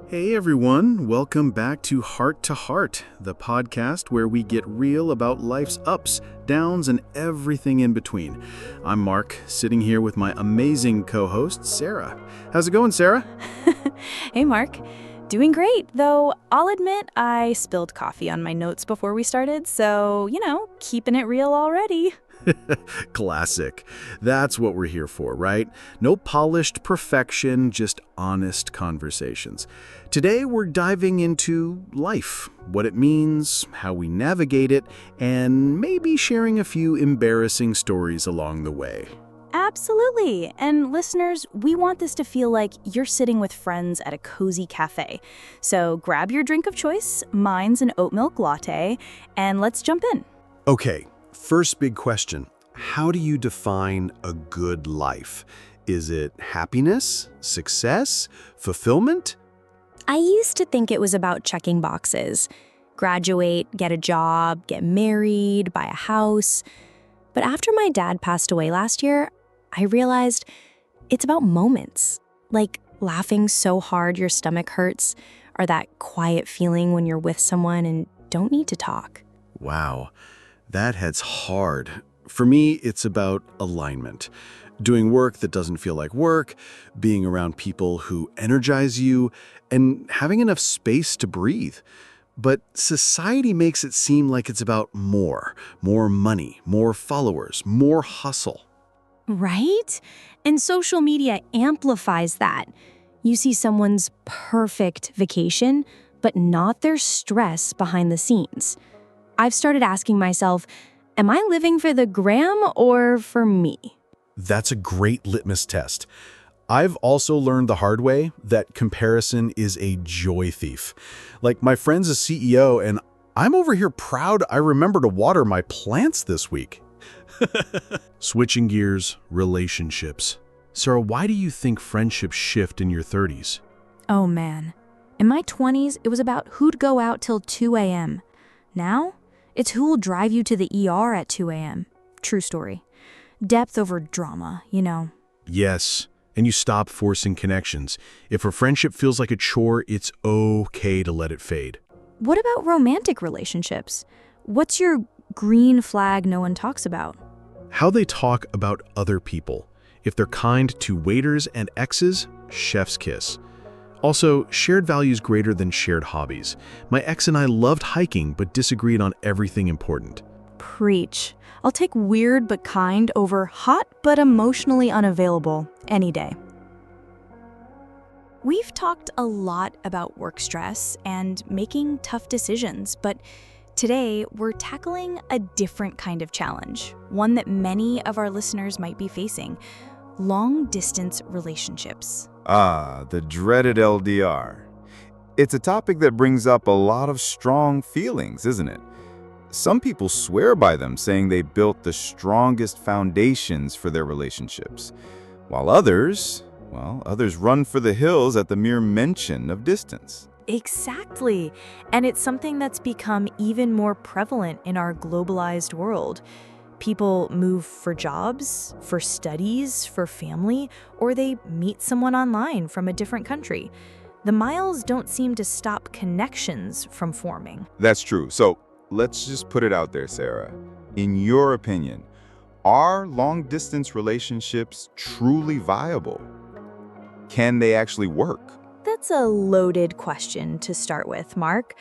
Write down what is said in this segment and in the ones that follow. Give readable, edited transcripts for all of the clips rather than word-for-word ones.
Hey everyone, welcome back to Heart to Heart, the podcast where we get real about life's ups, downs, and everything in between. I'm Mark, sitting here with my amazing co-host, Sarah. How's it going, Sarah? Hey, Mark. Doing great, though I'll admit I spilled coffee on my notes before we started, so, keeping it real already. Classic. That's what we're here for, right? No polished perfection, just honest conversations. Today we're diving into life, what it means, how we navigate it, and maybe sharing a few embarrassing stories along the way. Absolutely. And listeners, we want this to feel like you're sitting with friends at a cozy cafe. So grab your drink of choice, mine's an oat milk latte, and let's jump in. Okay, first big question. How do you define a good life? Is it happiness, success, fulfillment? I used to think it was about checking boxes. Graduate, get a job, get married, buy a house. But after my dad passed away last year, I realized it's about moments, like laughing so hard your stomach hurts, or that quiet feeling when you're with someone and don't need to talk. Wow, that hits hard. For me, it's about alignment. Doing work that doesn't feel like work, being around people who energize you, and having enough space to breathe. But society makes it seem like it's about more money, more followers, more hustle. Right? And social media amplifies that. You see someone's perfect vacation, but not their stress behind the scenes. I've started asking myself, am I living for the gram or for me? That's a great litmus test. I've also learned the hard way that comparison is a joy thief. Like, my friend's a CEO, and I'm over here proud I remember to water my plants this week. Switching gears, relationships. Sarah, why do you think friendships shift in your 30s? Oh man. In my 20s, it was about who'd go out till 2 a.m. Now, it's who will drive you to the ER at 2 a.m. True story. Depth over drama, Yes, and you stop forcing connections. If a friendship feels like a chore, it's okay to let it fade. What about romantic relationships? What's your green flag no one talks about? How they talk about other people. If they're kind to waiters and exes, chef's kiss. Also, shared values greater than shared hobbies. My ex and I loved hiking, but disagreed on everything important. Preach. I'll take weird but kind over hot but emotionally unavailable any day. We've talked a lot about work stress and making tough decisions, but today we're tackling a different kind of challenge, one that many of our listeners might be facing: long-distance relationships. The dreaded LDR. It's a topic that brings up a lot of strong feelings, isn't it? Some people swear by them, saying they built the strongest foundations for their relationships, while others run for the hills at the mere mention of distance. Exactly. And it's something that's become even more prevalent in our globalized world. People move for jobs, for studies, for family, or they meet someone online from a different country. The miles don't seem to stop connections from forming. That's true. So let's just put it out there, Sarah. In your opinion, are long-distance relationships truly viable? Can they actually work? That's a loaded question to start with, Mark.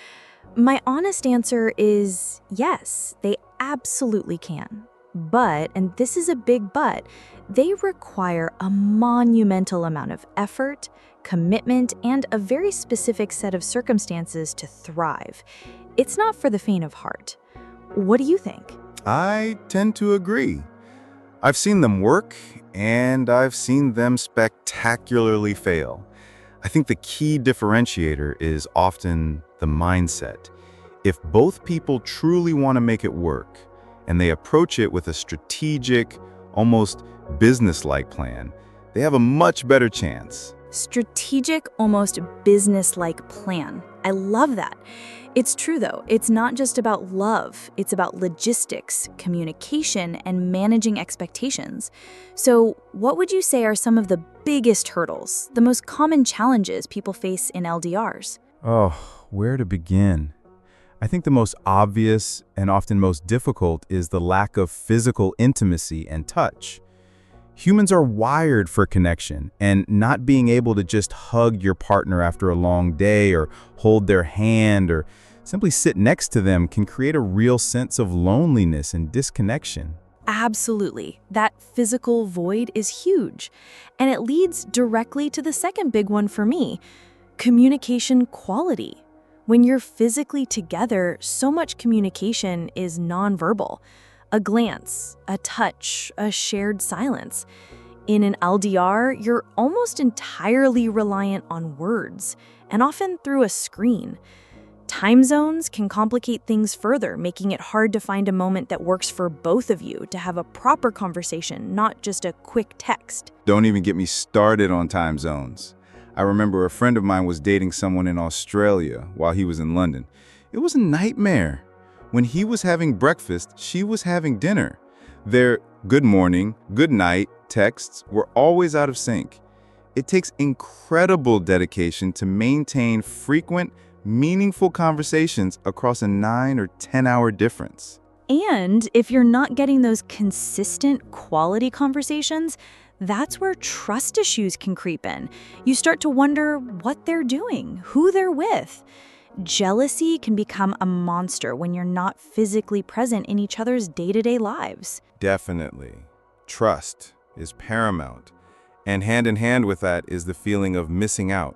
My honest answer is yes, they absolutely can. But, and this is a big but, they require a monumental amount of effort, commitment, and a very specific set of circumstances to thrive. It's not for the faint of heart. What do you think? I tend to agree. I've seen them work, and I've seen them spectacularly fail. I think the key differentiator is often the mindset. If both people truly want to make it work, and they approach it with a strategic, almost business-like plan, they have a much better chance. Strategic, almost business-like plan. I love that. It's true, though. It's not just about love. It's about logistics, communication, and managing expectations. So, what would you say are some of the biggest hurdles, the most common challenges people face in LDRs? Oh, where to begin? I think the most obvious and often most difficult is the lack of physical intimacy and touch. Humans are wired for connection, and not being able to just hug your partner after a long day or hold their hand or simply sit next to them can create a real sense of loneliness and disconnection. Absolutely. That physical void is huge. And it leads directly to the second big one for me, communication quality. When you're physically together, so much communication is nonverbal. A glance, a touch, a shared silence. In an LDR, you're almost entirely reliant on words, and often through a screen. Time zones can complicate things further, making it hard to find a moment that works for both of you to have a proper conversation, not just a quick text. Don't even get me started on time zones. I remember a friend of mine was dating someone in Australia while he was in London. It was a nightmare. When he was having breakfast, she was having dinner. Their good morning, good night texts were always out of sync. It takes incredible dedication to maintain frequent, meaningful conversations across a 9 or 10-hour difference. And if you're not getting those consistent quality conversations, that's where trust issues can creep in. You start to wonder what they're doing, who they're with. Jealousy can become a monster when you're not physically present in each other's day-to-day lives. Definitely. Trust is paramount. And hand in hand with that is the feeling of missing out.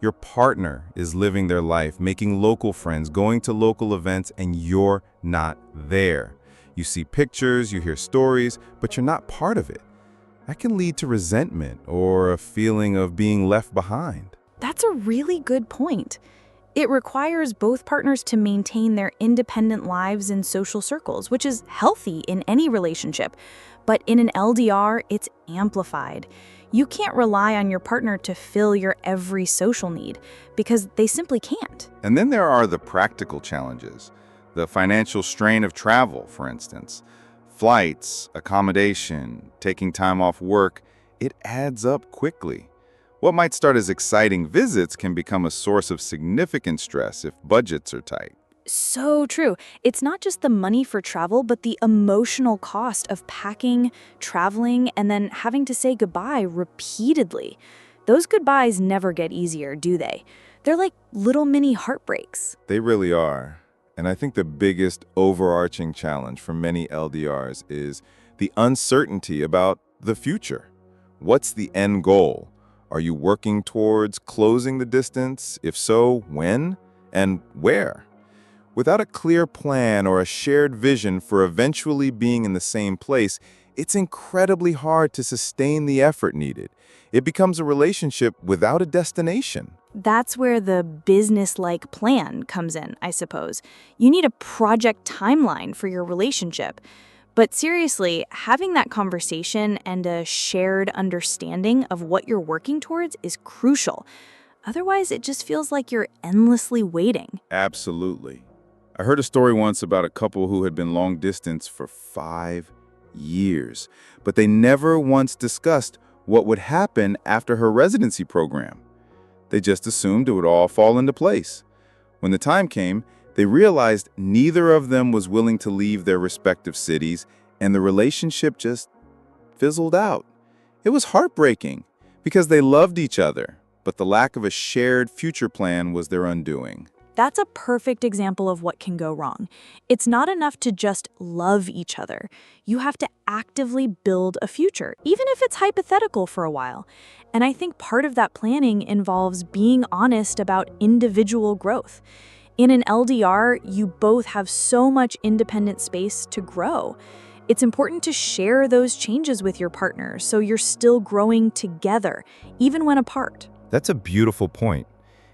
Your partner is living their life, making local friends, going to local events, and you're not there. You see pictures, you hear stories, but you're not part of it. That can lead to resentment or a feeling of being left behind. That's a really good point. It requires both partners to maintain their independent lives and social circles, which is healthy in any relationship. But in an LDR, it's amplified. You can't rely on your partner to fill your every social need because they simply can't. And then there are the practical challenges. The financial strain of travel, for instance. Flights, accommodation, taking time off work, it adds up quickly. What might start as exciting visits can become a source of significant stress if budgets are tight. So true. It's not just the money for travel, but the emotional cost of packing, traveling, and then having to say goodbye repeatedly. Those goodbyes never get easier, do they? They're like little mini heartbreaks. They really are. And I think the biggest overarching challenge for many LDRs is the uncertainty about the future. What's the end goal? Are you working towards closing the distance? If so, when and where? Without a clear plan or a shared vision for eventually being in the same place, it's incredibly hard to sustain the effort needed. It becomes a relationship without a destination. That's where the business-like plan comes in, I suppose. You need a project timeline for your relationship. But seriously, having that conversation and a shared understanding of what you're working towards is crucial. Otherwise, it just feels like you're endlessly waiting. Absolutely. I heard a story once about a couple who had been long distance for 5 years, but they never once discussed what would happen after her residency program. They just assumed it would all fall into place. When the time came, they realized neither of them was willing to leave their respective cities, and the relationship just fizzled out. It was heartbreaking because they loved each other, but the lack of a shared future plan was their undoing. That's a perfect example of what can go wrong. It's not enough to just love each other. You have to actively build a future, even if it's hypothetical for a while. And I think part of that planning involves being honest about individual growth. In an LDR, you both have so much independent space to grow. It's important to share those changes with your partner so you're still growing together, even when apart. That's a beautiful point.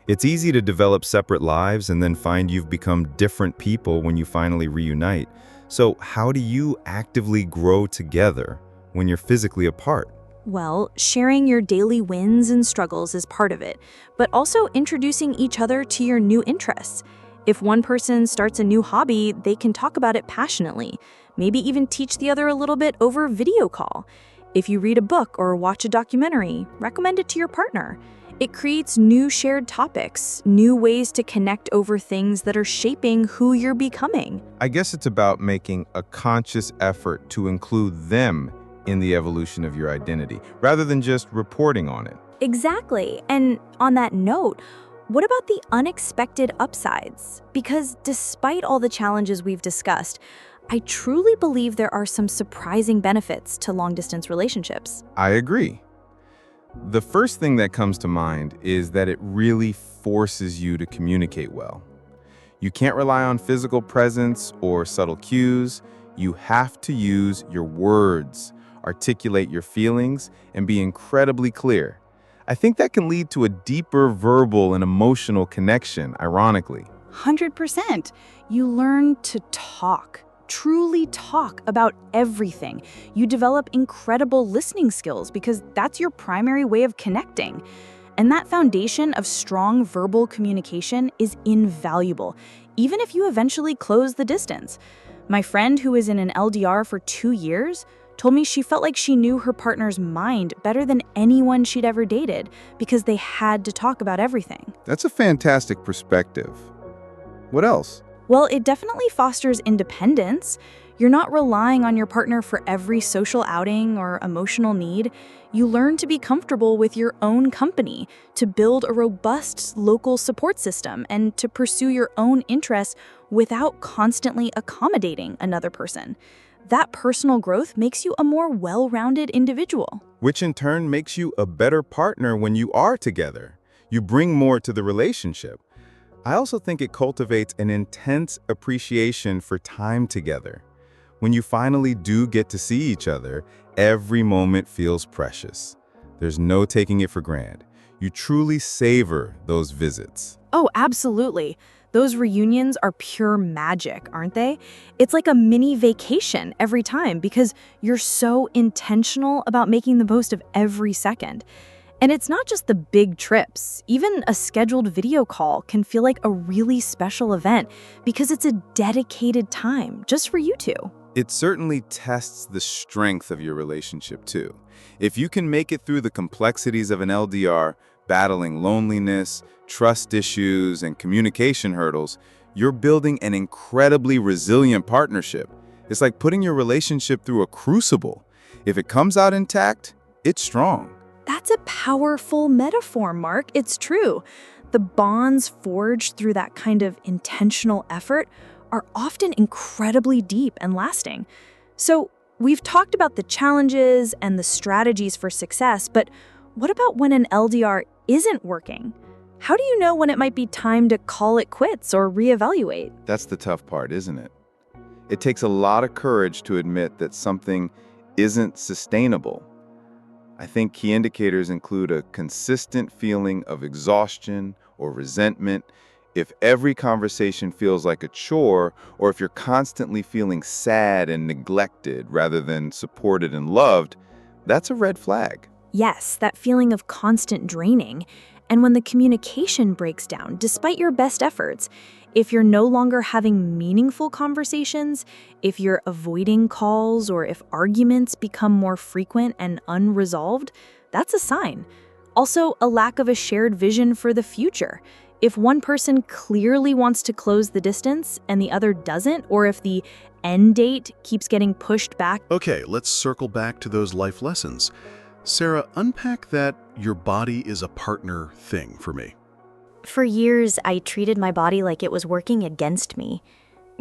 It's easy to develop separate lives and then find you've become different people when you finally reunite. So how do you actively grow together when you're physically apart? Well, sharing your daily wins and struggles is part of it, but also introducing each other to your new interests. If one person starts a new hobby, they can talk about it passionately, maybe even teach the other a little bit over video call. If you read a book or watch a documentary, recommend it to your partner. It creates new shared topics, new ways to connect over things that are shaping who you're becoming. I guess it's about making a conscious effort to include them in the evolution of your identity, rather than just reporting on it. Exactly. And on that note, what about the unexpected upsides? Because despite all the challenges we've discussed, I truly believe there are some surprising benefits to long-distance relationships. I agree. The first thing that comes to mind is that it really forces you to communicate well. You can't rely on physical presence or subtle cues. You have to use your words, articulate your feelings, and be incredibly clear. I think that can lead to a deeper verbal and emotional connection, ironically. 100%. You learn to talk. Truly talk about everything. You develop incredible listening skills because that's your primary way of connecting. And that foundation of strong verbal communication is invaluable, even if you eventually close the distance. My friend who is in an LDR for 2 years told me she felt like she knew her partner's mind better than anyone she'd ever dated because they had to talk about everything. That's a fantastic perspective. What else? Well, it definitely fosters independence. You're not relying on your partner for every social outing or emotional need. You learn to be comfortable with your own company, to build a robust local support system, and to pursue your own interests without constantly accommodating another person. That personal growth makes you a more well-rounded individual. Which in turn makes you a better partner when you are together. You bring more to the relationship. I also think it cultivates an intense appreciation for time together. When you finally do get to see each other, every moment feels precious. There's no taking it for granted. You truly savor those visits. Oh, absolutely. Those reunions are pure magic, aren't they? It's like a mini vacation every time because you're so intentional about making the most of every second. And it's not just the big trips. Even a scheduled video call can feel like a really special event because it's a dedicated time just for you two. It certainly tests the strength of your relationship too. If you can make it through the complexities of an LDR, battling loneliness, trust issues, and communication hurdles, you're building an incredibly resilient partnership. It's like putting your relationship through a crucible. If it comes out intact, it's strong. That's a powerful metaphor, Mark. It's true. The bonds forged through that kind of intentional effort are often incredibly deep and lasting. So, we've talked about the challenges and the strategies for success, but what about when an LDR isn't working? How do you know when it might be time to call it quits or reevaluate? That's the tough part, isn't it? It takes a lot of courage to admit that something isn't sustainable. I think key indicators include a consistent feeling of exhaustion or resentment. If every conversation feels like a chore, or if you're constantly feeling sad and neglected rather than supported and loved, that's a red flag. Yes, that feeling of constant draining. And when the communication breaks down, despite your best efforts, if you're no longer having meaningful conversations, if you're avoiding calls, or if arguments become more frequent and unresolved, that's a sign. Also, a lack of a shared vision for the future. If one person clearly wants to close the distance and the other doesn't, or if the end date keeps getting pushed back. Okay, let's circle back to those life lessons. Sarah, unpack that your body is a partner thing for me. For years, I treated my body like it was working against me,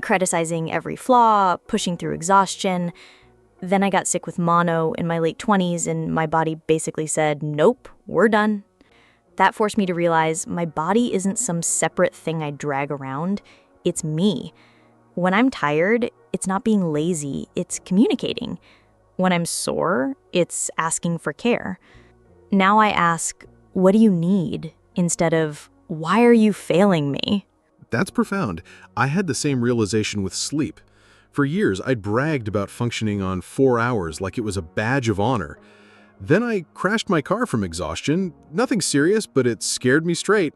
criticizing every flaw, pushing through exhaustion. Then I got sick with mono in my late 20s, and my body basically said, nope, we're done. That forced me to realize my body isn't some separate thing I drag around. It's me. When I'm tired, it's not being lazy, it's communicating. When I'm sore, it's asking for care. Now I ask, what do you need? Instead of, why are you failing me? That's profound. I had the same realization with sleep. For years, I'd bragged about functioning on 4 hours like it was a badge of honor. Then I crashed my car from exhaustion. Nothing serious, but it scared me straight.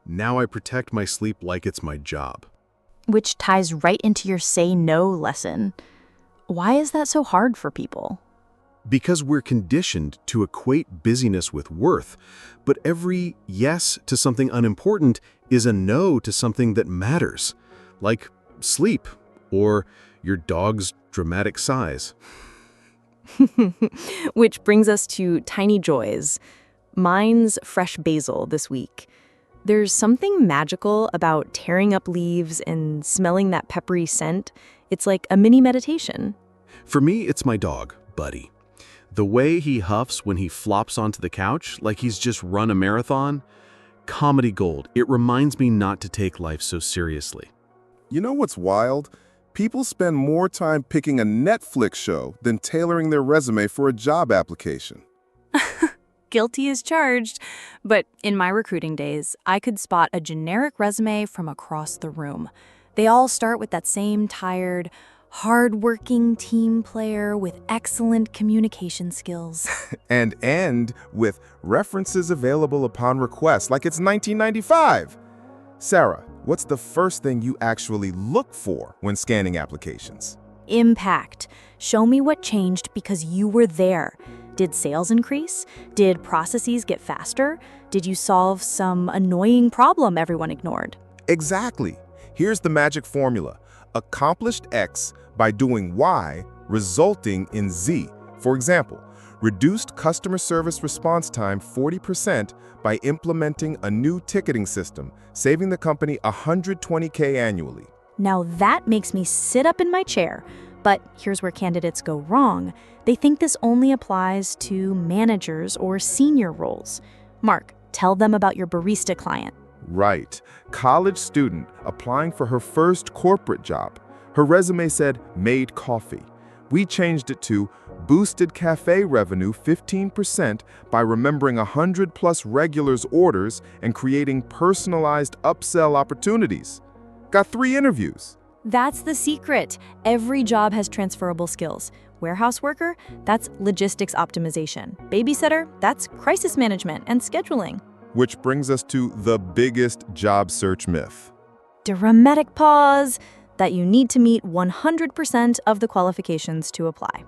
Now I protect my sleep like it's my job. Which ties right into your say no lesson. Why is that so hard for people? Because we're conditioned to equate busyness with worth, but every yes to something unimportant is a no to something that matters, like sleep or your dog's dramatic size. Which brings us to tiny joys. Mine's fresh basil this week. There's something magical about tearing up leaves and smelling that peppery scent. It's like a mini meditation. For me, it's my dog, Buddy. The way he huffs when he flops onto the couch like he's just run a marathon, comedy gold. It reminds me not to take life so seriously. You know what's wild? People spend more time picking a Netflix show than tailoring their resume for a job application. Guilty as charged. But in my recruiting days, I could spot a generic resume from across the room. They all start with that same tired, hard-working team player with excellent communication skills. And end with references available upon request, like it's 1995. Sarah, what's the first thing you actually look for when scanning applications? Impact. Show me what changed because you were there. Did sales increase? Did processes get faster? Did you solve some annoying problem everyone ignored? Exactly. Here's the magic formula. Accomplished X by doing Y, resulting in Z. For example, reduced customer service response time 40% by implementing a new ticketing system, saving the company $120K annually. Now that makes me sit up in my chair. But here's where candidates go wrong. They think this only applies to managers or senior roles. Mark, tell them about your barista client. Right. College student applying for her first corporate job. Her resume said, made coffee. We changed it to boosted cafe revenue 15% by remembering 100+ regulars orders and creating personalized upsell opportunities. Got 3 interviews. That's the secret. Every job has transferable skills. Warehouse worker, that's logistics optimization. Babysitter, that's crisis management and scheduling. Which brings us to the biggest job search myth. Dramatic pause. That you need to meet 100% of the qualifications to apply.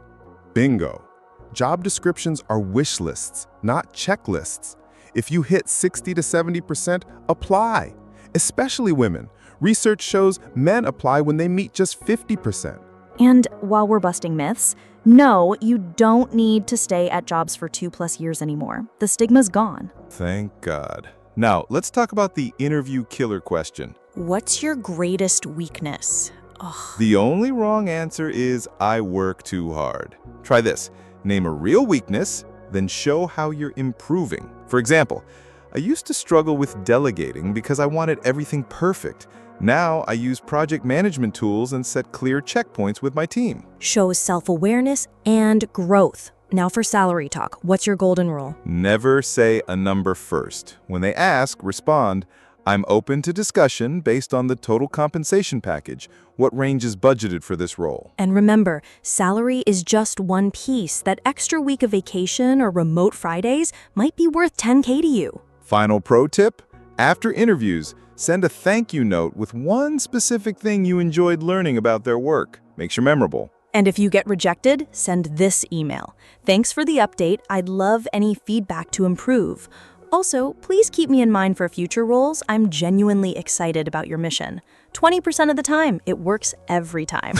Bingo. Job descriptions are wish lists, not checklists. If you hit 60 to 70%, apply. Especially women. Research shows men apply when they meet just 50%. And while we're busting myths, no, you don't need to stay at jobs for 2+ years anymore. The stigma's gone. Thank God. Now, let's talk about the interview killer question. What's your greatest weakness? Ugh. The only wrong answer is I work too hard. Try this. Name a real weakness, then show how you're improving. For example, I used to struggle with delegating because I wanted everything perfect. Now I use project management tools and set clear checkpoints with my team. Shows self-awareness and growth. Now for salary talk. What's your golden rule? Never say a number first. When they ask, respond, I'm open to discussion based on the total compensation package. What range is budgeted for this role? And remember, salary is just one piece. That extra week of vacation or remote Fridays might be worth $10K to you. Final pro tip, after interviews, send a thank you note with one specific thing you enjoyed learning about their work. Makes you memorable. And if you get rejected, send this email. Thanks for the update. I'd love any feedback to improve. Also, please keep me in mind for future roles. I'm genuinely excited about your mission. 20% of the time, it works every time.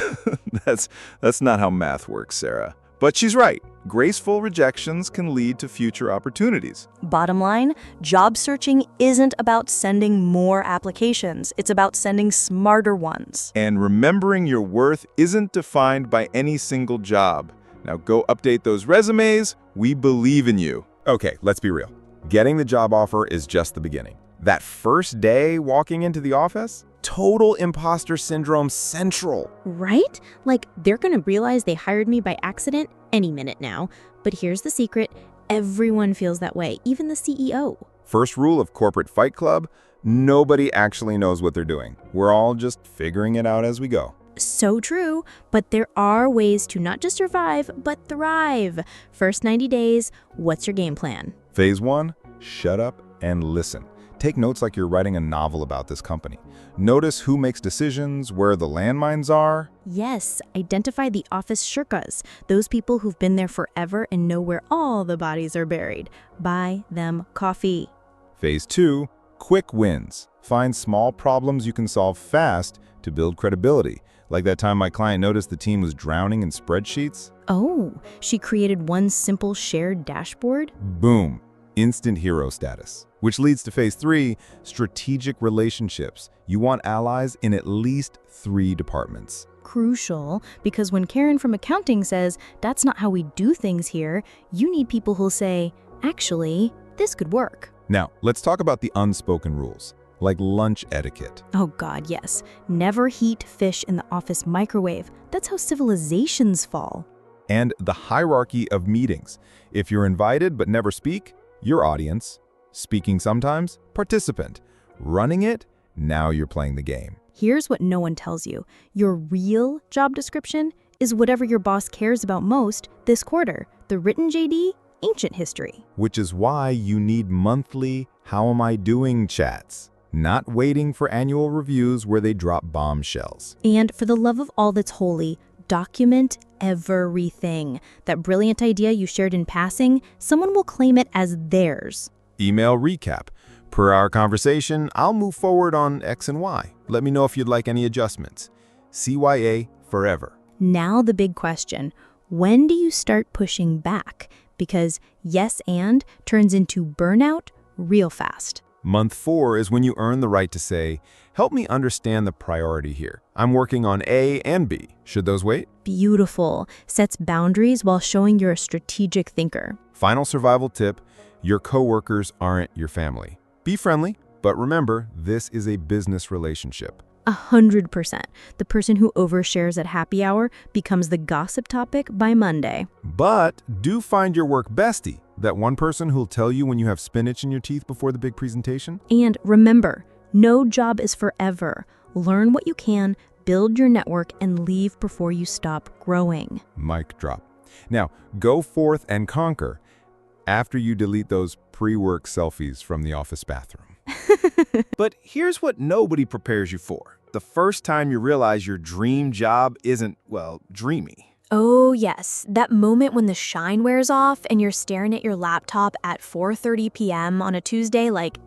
That's not how math works, Sarah. But she's right. Graceful rejections can lead to future opportunities. Bottom line, job searching isn't about sending more applications. It's about sending smarter ones. And remembering your worth isn't defined by any single job. Now go update those resumes. We believe in you. Okay, let's be real. Getting the job offer is just the beginning. That first day walking into the office? Total imposter syndrome central. Right? Like, they're gonna realize they hired me by accident any minute now. But here's the secret, everyone feels that way, even the CEO. First rule of corporate Fight Club, nobody actually knows what they're doing. We're all just figuring it out as we go. So true, but there are ways to not just survive, but thrive. First 90 days, what's your game plan? Phase 1, shut up and listen. Take notes like you're writing a novel about this company. Notice who makes decisions, where the landmines are. Yes, identify the office shirkas, those people who've been there forever and know where all the bodies are buried. Buy them coffee. Phase 2, quick wins. Find small problems you can solve fast to build credibility. Like that time my client noticed the team was drowning in spreadsheets. Oh, she created one simple shared dashboard? Boom, instant hero status. Which leads to phase 3, strategic relationships. You want allies in at least 3 departments. Crucial, because when Karen from accounting says, that's not how we do things here, you need people who'll say, actually, this could work. Now, let's talk about the unspoken rules, like lunch etiquette. Oh God, yes. Never heat fish in the office microwave. That's how civilizations fall. And the hierarchy of meetings. If you're invited but never speak, your audience. Speaking sometimes, participant. Running it, now you're playing the game. Here's what no one tells you. Your real job description is whatever your boss cares about most this quarter. The written JD, ancient history. Which is why you need monthly "How am I doing" chats. Not waiting for annual reviews where they drop bombshells. And for the love of all that's holy, document everything. That brilliant idea you shared in passing, someone will claim it as theirs. Email recap. Per our conversation, I'll move forward on X and Y. Let me know if you'd like any adjustments. CYA forever. Now the big question, when do you start pushing back? Because yes and turns into burnout real fast. Month 4 is when you earn the right to say, help me understand the priority here. I'm working on A and B. Should those wait? Beautiful. Sets boundaries while showing you're a strategic thinker. Final survival tip, your coworkers aren't your family. Be friendly, but remember, this is a business relationship. 100%. The person who overshares at happy hour becomes the gossip topic by Monday. But do find your work bestie, that one person who'll tell you when you have spinach in your teeth before the big presentation. And remember, no job is forever. Learn what you can, build your network, and leave before you stop growing. Mic drop. Now, go forth and conquer after you delete those pre-work selfies from the office bathroom. But here's what nobody prepares you for. The first time you realize your dream job isn't, well, dreamy. Oh, yes. That moment when the shine wears off and you're staring at your laptop at 4:30 p.m. on a Tuesday like,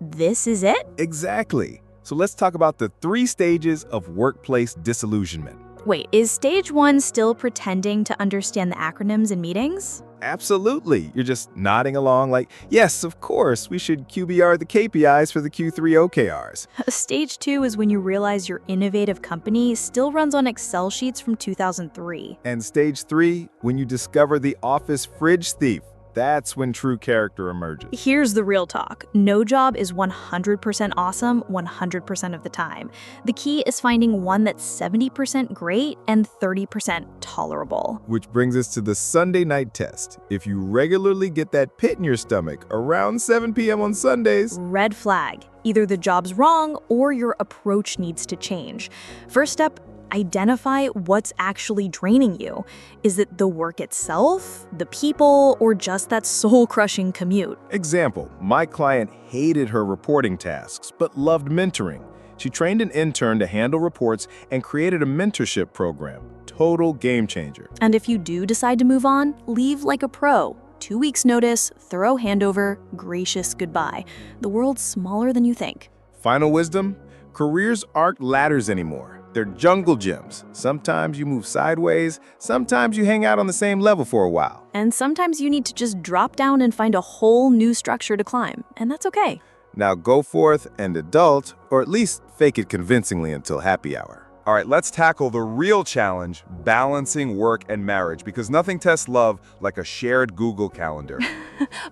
this is it? Exactly. So let's talk about the 3 stages of workplace disillusionment. Wait, is stage 1 still pretending to understand the acronyms in meetings? Absolutely. You're just nodding along like, yes, of course, we should QBR the KPIs for the Q3 OKRs. Stage 2 is when you realize your innovative company still runs on Excel sheets from 2003. And stage 3, when you discover the office fridge thief. That's when true character emerges. Here's the real talk. No job is 100% awesome 100% of the time. The key is finding one that's 70% great and 30% tolerable. Which brings us to the Sunday night test. If you regularly get that pit in your stomach around 7 p.m. on Sundays, red flag. Either the job's wrong or your approach needs to change. First step, identify what's actually draining you. Is it the work itself, the people, or just that soul-crushing commute? Example, my client hated her reporting tasks, but loved mentoring. She trained an intern to handle reports and created a mentorship program. Total game changer. And if you do decide to move on, leave like a pro. 2 weeks notice, thorough handover, gracious goodbye. The world's smaller than you think. Final wisdom, careers aren't ladders anymore. They're jungle gyms. Sometimes you move sideways, sometimes you hang out on the same level for a while. And sometimes you need to just drop down and find a whole new structure to climb, and that's okay. Now go forth and adult, or at least fake it convincingly until happy hour. All right, let's tackle the real challenge, balancing work and marriage, because nothing tests love like a shared Google Calendar.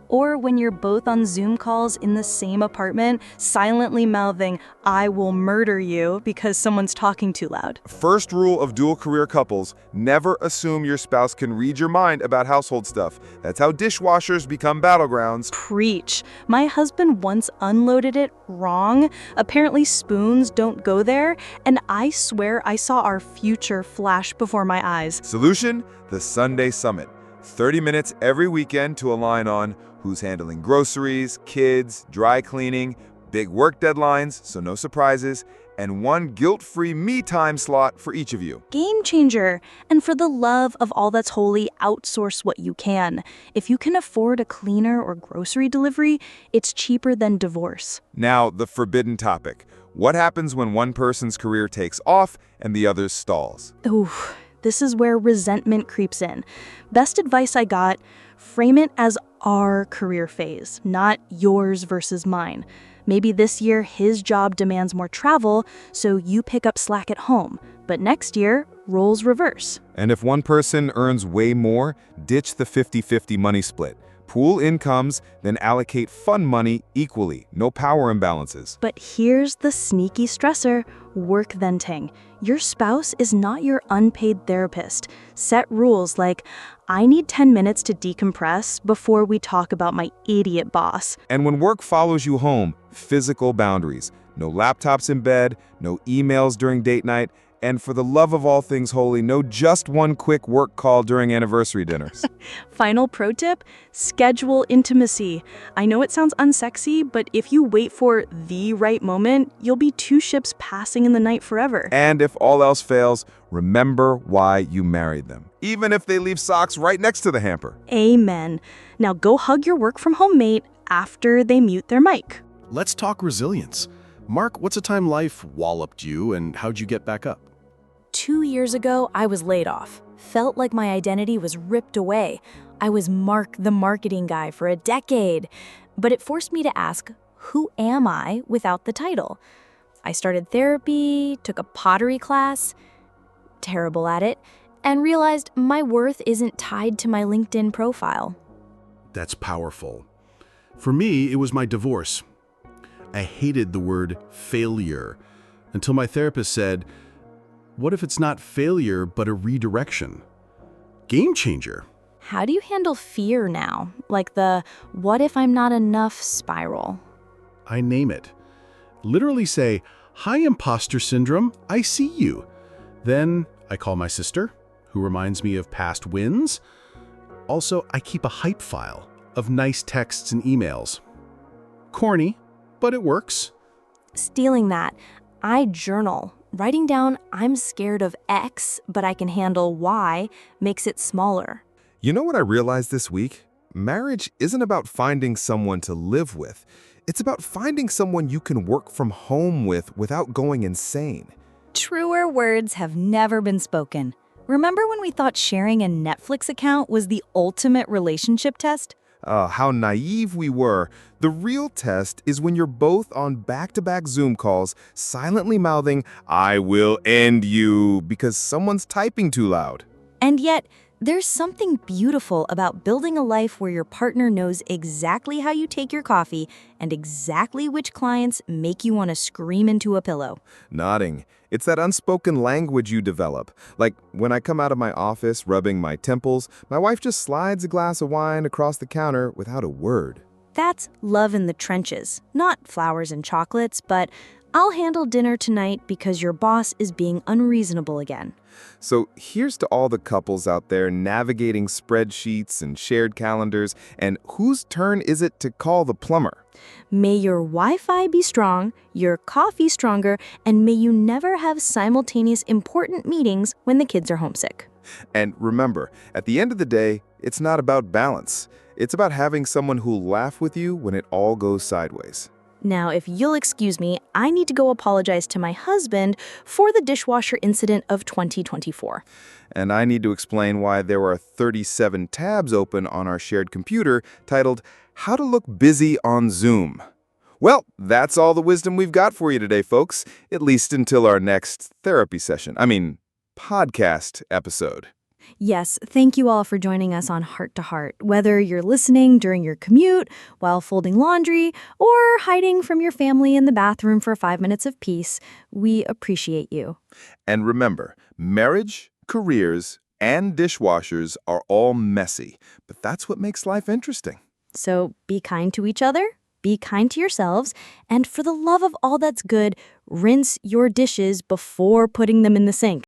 Or when you're both on Zoom calls in the same apartment, silently mouthing, "I will murder you," because someone's talking too loud. First rule of dual career couples, never assume your spouse can read your mind about household stuff. That's how dishwashers become battlegrounds. Preach. My husband once unloaded it wrong. Apparently spoons don't go there, and I swear I saw our future flash before my eyes. Solution? The Sunday Summit. 30 minutes every weekend to align on who's handling groceries, kids, dry cleaning, big work deadlines, so no surprises, and one guilt-free me time slot for each of you. Game changer. And for the love of all that's holy, outsource what you can. If you can afford a cleaner or grocery delivery, it's cheaper than divorce. Now, the forbidden topic. What happens when one person's career takes off and the other's stalls? Ooh, this is where resentment creeps in. Best advice I got, frame it as our career phase, not yours versus mine. Maybe this year his job demands more travel, so you pick up slack at home. But next year, roles reverse. And if one person earns way more, ditch the 50-50 money split. Pool incomes, then allocate fund money equally. No power imbalances. But here's the sneaky stressor, work venting. Your spouse is not your unpaid therapist. Set rules like, I need 10 minutes to decompress before we talk about my idiot boss. And when work follows you home, physical boundaries. No laptops in bed, no emails during date night, and for the love of all things holy, no just one quick work call during anniversary dinners. Final pro tip, schedule intimacy. I know it sounds unsexy, but if you wait for the right moment, you'll be two ships passing in the night forever. And if all else fails, remember why you married them, even if they leave socks right next to the hamper. Amen. Now go hug your work from home mate after they mute their mic. Let's talk resilience. Mark, what's a time life walloped you and how'd you get back up? 2 years ago, I was laid off. Felt like my identity was ripped away. I was Mark, the marketing guy, for a decade. But it forced me to ask, who am I without the title? I started therapy, took a pottery class, terrible at it, and realized my worth isn't tied to my LinkedIn profile. That's powerful. For me, it was my divorce. I hated the word failure until my therapist said, what if it's not failure, but a redirection? Game changer. How do you handle fear now? Like the what if I'm not enough spiral? I name it. Literally say, hi, imposter syndrome, I see you. Then I call my sister, who reminds me of past wins. Also, I keep a hype file of nice texts and emails. Corny, but it works. Stealing that, I journal. Writing down, I'm scared of X, but I can handle Y, makes it smaller. You know what I realized this week? Marriage isn't about finding someone to live with. It's about finding someone you can work from home with without going insane. Truer words have never been spoken. Remember when we thought sharing a Netflix account was the ultimate relationship test? How naive we were. The real test is when you're both on back-to-back Zoom calls, silently mouthing, I will end you, because someone's typing too loud. And yet, there's something beautiful about building a life where your partner knows exactly how you take your coffee and exactly which clients make you want to scream into a pillow. Nodding. It's that unspoken language you develop. Like when I come out of my office rubbing my temples, my wife just slides a glass of wine across the counter without a word. That's love in the trenches. Not flowers and chocolates, but I'll handle dinner tonight because your boss is being unreasonable again. So here's to all the couples out there navigating spreadsheets and shared calendars, and whose turn is it to call the plumber? May your Wi-Fi be strong, your coffee stronger, and may you never have simultaneous important meetings when the kids are homesick. And remember, at the end of the day, it's not about balance. It's about having someone who'll laugh with you when it all goes sideways. Now, if you'll excuse me, I need to go apologize to my husband for the dishwasher incident of 2024. And I need to explain why there are 37 tabs open on our shared computer titled, How to Look Busy on Zoom. Well, that's all the wisdom we've got for you today, folks, at least until our next therapy session. Podcast episode. Yes, thank you all for joining us on Heart to Heart. Whether you're listening during your commute, while folding laundry, or hiding from your family in the bathroom for 5 minutes of peace, we appreciate you. And remember, marriage, careers, and dishwashers are all messy, but that's what makes life interesting. So be kind to each other be kind to yourselves, and for the love of all that's good, rinse your dishes before putting them in the sink.